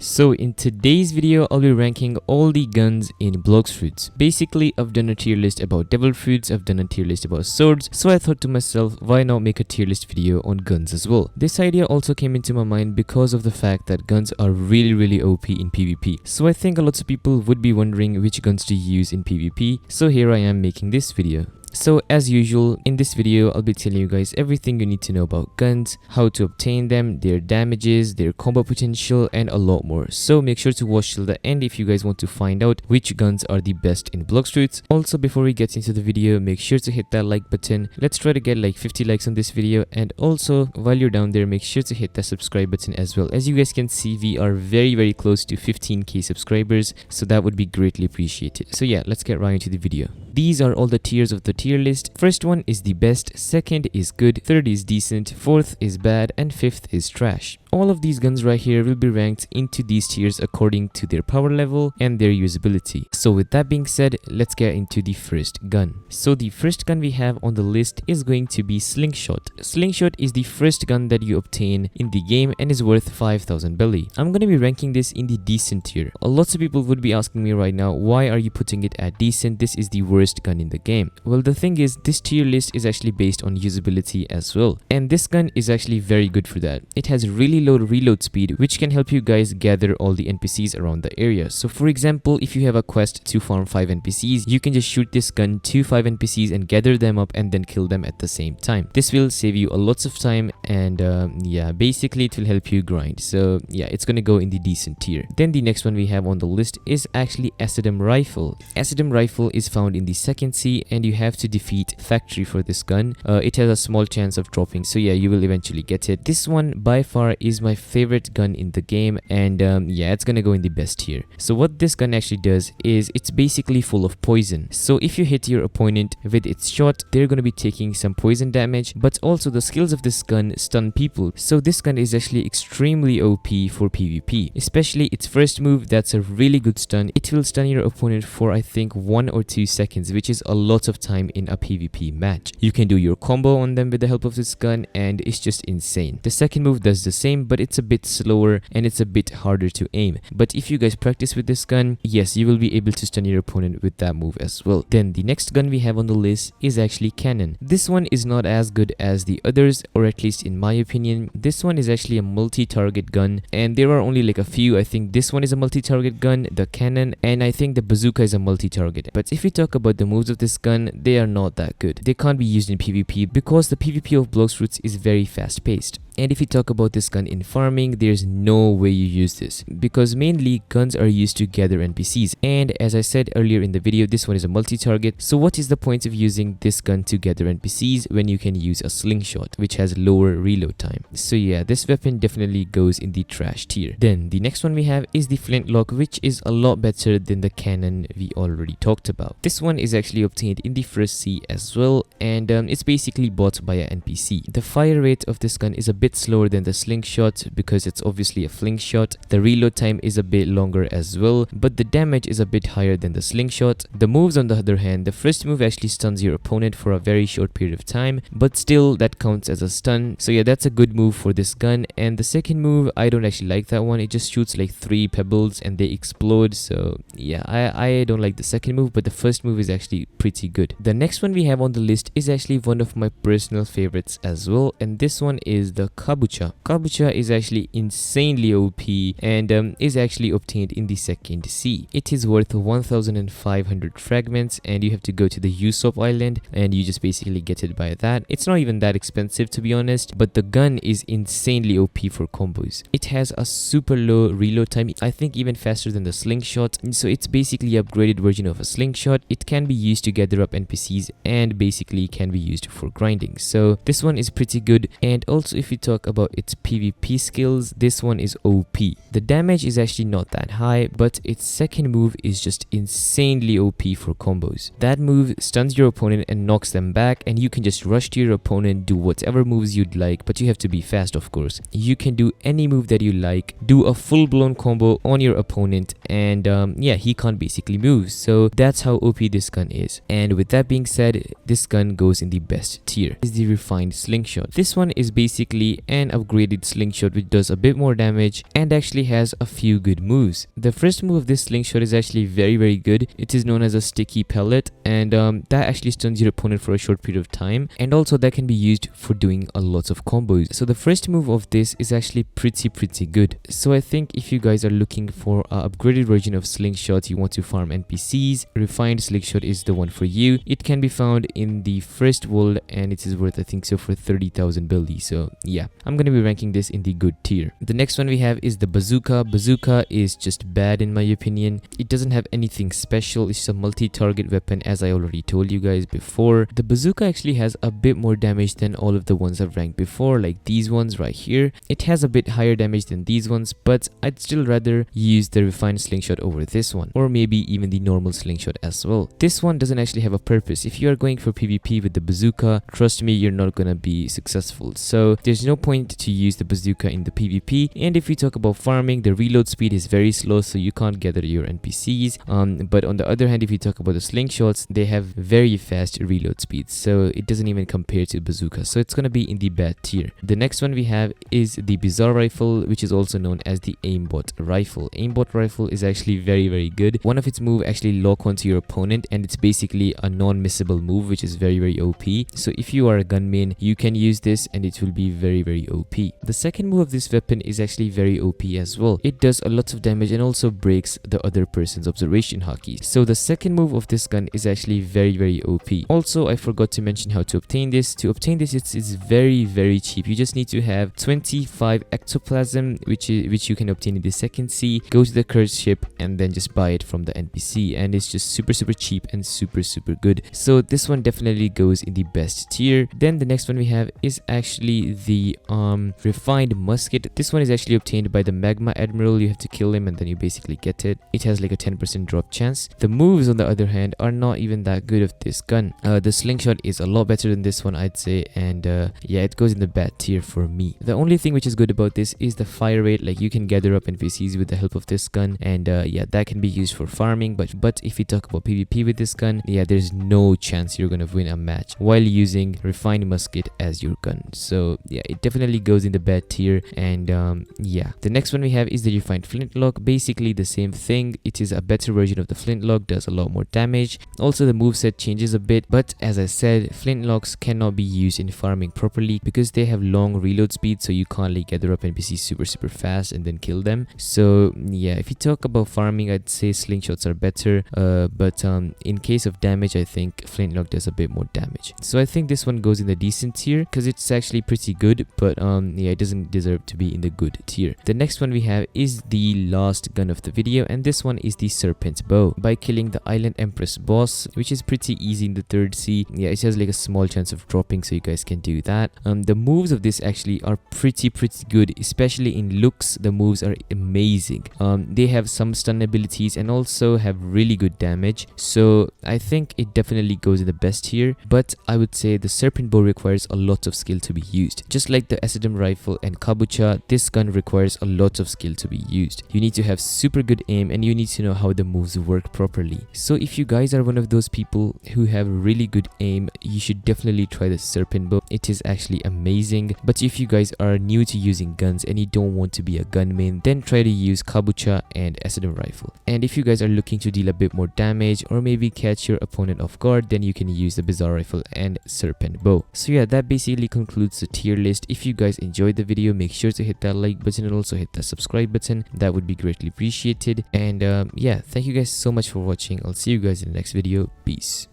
So in today's video, I'll be ranking all the guns in Blox fruits. Basically, I've done a tier list about devil fruits, I've done a tier list about swords, so I thought to myself, why not make a tier list video on guns as well? This idea also came into my mind because of the fact that guns are really OP in PvP. So I think a lot of people would be wondering which guns to use in PvP, so here I am making this video. So as usual, in this video, I'll be telling you guys everything you need to know about guns, how to obtain them, their damages, their combo potential, and a lot more. So make sure to watch till the end if you guys want to find out which guns are the best in Blox fruits. Also, before we get into the video, make sure to hit that like button. Let's try to get like 50 likes on this video. And also, while you're down there, make sure to hit that subscribe button as well. As you guys can see, we are very close to 15k subscribers, so that would be greatly appreciated. So yeah, let's get right into the video. These are all the tiers of the tier list. First one is the best, second is good, third is decent, fourth is bad, and fifth is trash. All of these guns right here will be ranked into these tiers according to their power level and their usability. So with that being said, let's get into the first gun. So the first gun we have on the list is going to be Slingshot. Slingshot is the first gun that you obtain in the game and is worth 5,000 belly. I'm going to be ranking this in the decent tier. Lots of people would be asking me right now, why are you putting it at decent? This is the worst gun in the game. Well, the thing is, this tier list is actually based on usability as well, and this gun is actually very good for that. It has really low reload speed, which can help you guys gather all the NPCs around the area. So for example, if you have a quest to farm 5 NPCs, you can just shoot this gun to 5 NPCs and gather them up and then kill them at the same time. This will save you a lots of time, and yeah, basically it will help you grind. So yeah, it's gonna go in the decent tier. Then the next one we have on the list is actually Acidum Rifle. Acidum Rifle is found in the second sea, and you have to defeat Factory for this gun. It has a small chance of dropping, so yeah, you will eventually get it. This one by far is my favorite gun in the game, and yeah, it's gonna go in the best tier. So what this gun actually does is it's basically full of poison. So if you hit your opponent with its shot, they're gonna be taking some poison damage, but also the skills of this gun stun people. So this gun is actually extremely OP for PvP, especially its first move. That's a really good stun. It will stun your opponent for I think 1 or 2 seconds, which is a lot of time in a PvP match. You can do your combo on them with the help of this gun, and it's just insane. The second move does the same, but it's a bit slower and it's a bit harder to aim. But if you guys practice with this gun, yes, you will be able to stun your opponent with that move as well. Then the next gun we have on the list is actually Cannon. This one is not as good as the others, or at least in my opinion. This one is actually a multi-target gun, and there are only like a few. I think this one is a multi-target gun, the Cannon, and I think the Bazooka is a multi-target. But if we talk about the moves of this gun, they are not that good. They can't be used in PvP because the PvP of Blox fruits is very fast-paced. And if you talk about this gun in farming, there's no way you use this, because mainly guns are used to gather NPCs, and as I said earlier in the video, this one is a multi-target. So what is the point of using this gun to gather NPCs when you can use a slingshot, which has lower reload time? So yeah, this weapon definitely goes in the trash tier. Then the next one we have is the Flintlock, which is a lot better than the Cannon we already talked about. This one is actually obtained in the first sea as well, and it's basically bought by an NPC. The fire rate of this gun is a bit slower than the slingshot because it's obviously a fling shot. The reload time is a bit longer as well, but the damage is a bit higher than the slingshot. The moves on the other hand, the first move actually stuns your opponent for a very short period of time, but still that counts as a stun. So yeah, that's a good move for this gun. And the second move, I don't actually like that one. It just shoots like 3 pebbles and they explode. So yeah, I don't like the second move, but the first move is actually pretty good. The next one we have on the list is actually one of my personal favorites as well, and this one is the Kabucha. Kabucha is actually insanely OP and is actually obtained in the second sea. It is worth 1,500 fragments, and you have to go to the Usopp island and you just basically get it by that. It's not even that expensive to be honest, but the gun is insanely OP for combos. It has a super low reload time, I think even faster than the slingshot. So it's basically an upgraded version of a slingshot. It can be used to gather up NPCs and basically can be used for grinding. So this one is pretty good. And also if you talk about its PvP skills, this one is OP. The damage is actually not that high, but its second move is just insanely OP for combos. That move stuns your opponent and knocks them back, and you can just rush to your opponent, do whatever moves you'd like, but you have to be fast of course. You can do any move that you like, do a full-blown combo on your opponent, and yeah, he can't basically move. So that's how OP this gun is. And with that being said, this gun gun goes in the best tier is the refined slingshot. This one is basically an upgraded slingshot which does a bit more damage and actually has a few good moves. The first move of this slingshot is actually very good. It is known as a sticky pellet, and that actually stuns your opponent for a short period of time, and also that can be used for doing a lot of combos. So the first move of this is actually pretty good. So I think if you guys are looking for an upgraded version of slingshot, you want to farm NPCs, refined slingshot is the one for you. It can be found in the first world and it is worth, I think so, for 30,000 buildy. So yeah, I'm gonna be ranking this in the good tier. The next one we have is the Bazooka. Bazooka is just bad in my opinion. It doesn't have anything special. It's a multi-target weapon, as I already told you guys before. The Bazooka actually has a bit more damage than all of the ones I've ranked before, like these ones right here. It has a bit higher damage than these ones, but I'd still rather use the refined slingshot over this one, or maybe even the normal slingshot as well. This one doesn't actually have a purpose. If you are going for PvP with the Bazooka, trust me, you're not gonna be successful. So there's no point to use the Bazooka in the PvP. And if we talk about farming, the reload speed is very slow, so you can't gather your NPCs. But on the other hand, if you talk about the slingshots, they have very fast reload speeds, so it doesn't even compare to Bazooka. So it's gonna be in the bad tier. The next one we have is the Bizzare Rifle, which is also known as the aimbot rifle. Aimbot rifle is actually very good. One of its moves actually lock onto your opponent, and it's basically a non-missable move, which is very OP. So if you are a gunman, you can use this and it will be very OP. The second move of this weapon is actually very OP as well. It does a lot of damage and also breaks the other person's observation hotkey. So the second move of this gun is actually very OP. Also, I forgot to mention how to obtain this. To obtain this, it's very cheap. You just need to have 25 ectoplasm, which you can obtain in the second sea. Go to the cursed ship and then just buy it from the NPC, and it's just super cheap and super good. So this one definitely goes in the best tier. Then the next one we have is actually the refined musket. This one is actually obtained by the magma admiral. You have to kill him and then you basically get it. It has like a 10% drop chance. The moves on the other hand are not even that good of this gun. The slingshot is a lot better than this one, I'd say, and yeah, it goes in the bad tier for me. The only thing which is good about this is the fire rate. Like, you can gather up NPCs with the help of this gun, and yeah, that can be used for farming. But if you talk about PvP with this gun, yeah, there's no chance you're gonna win a match while using refined musket as your gun. So yeah, it definitely goes in the bad tier. And yeah, the next one we have is the refined flintlock. Basically the same thing. It is a better version of the flintlock, does a lot more damage. Also the moveset changes a bit, but as I said, flintlocks cannot be used in farming properly because they have long reload speed, so you can't like gather up NPCs super fast and then kill them. So yeah, if you talk about farming, I'd say slingshots are better, but in case of damage, I think flintlock does a bit more damage. So I think this one goes in the decent tier because it's actually pretty good, but yeah, it doesn't deserve to be in the good tier. The next one we have is the last gun of the video, and this one is the Serpent Bow. By killing the Island Empress boss, which is pretty easy in the third sea, yeah, it has like a small chance of dropping, so you guys can do that. The moves of this actually are pretty good, especially in looks. The moves are amazing. They have some stun abilities and also have really good damage, so I think it definitely goes in the best tier. But I would say the Serpent Bow requires a lot of skill to be used. Just like the Acidum Rifle and Kabucha, this gun requires a lot of skill to be used. You need to have super good aim and you need to know how the moves work properly. So if you guys are one of those people who have really good aim, you should definitely try the Serpent Bow. It is actually amazing. But if you guys are new to using guns and you don't want to be a gunman, then try to use Kabucha and Acidum Rifle. And if you guys are looking to deal a bit more damage or maybe catch your opponent off guard, then you can use the Bizzare Rifle and Serpent Bow. So yeah, that basically concludes the tier list. If you guys enjoyed the video, make sure to hit that like button and also hit that subscribe button. That would be greatly appreciated. And yeah, thank you guys so much for watching. I'll see you guys in the next video. Peace.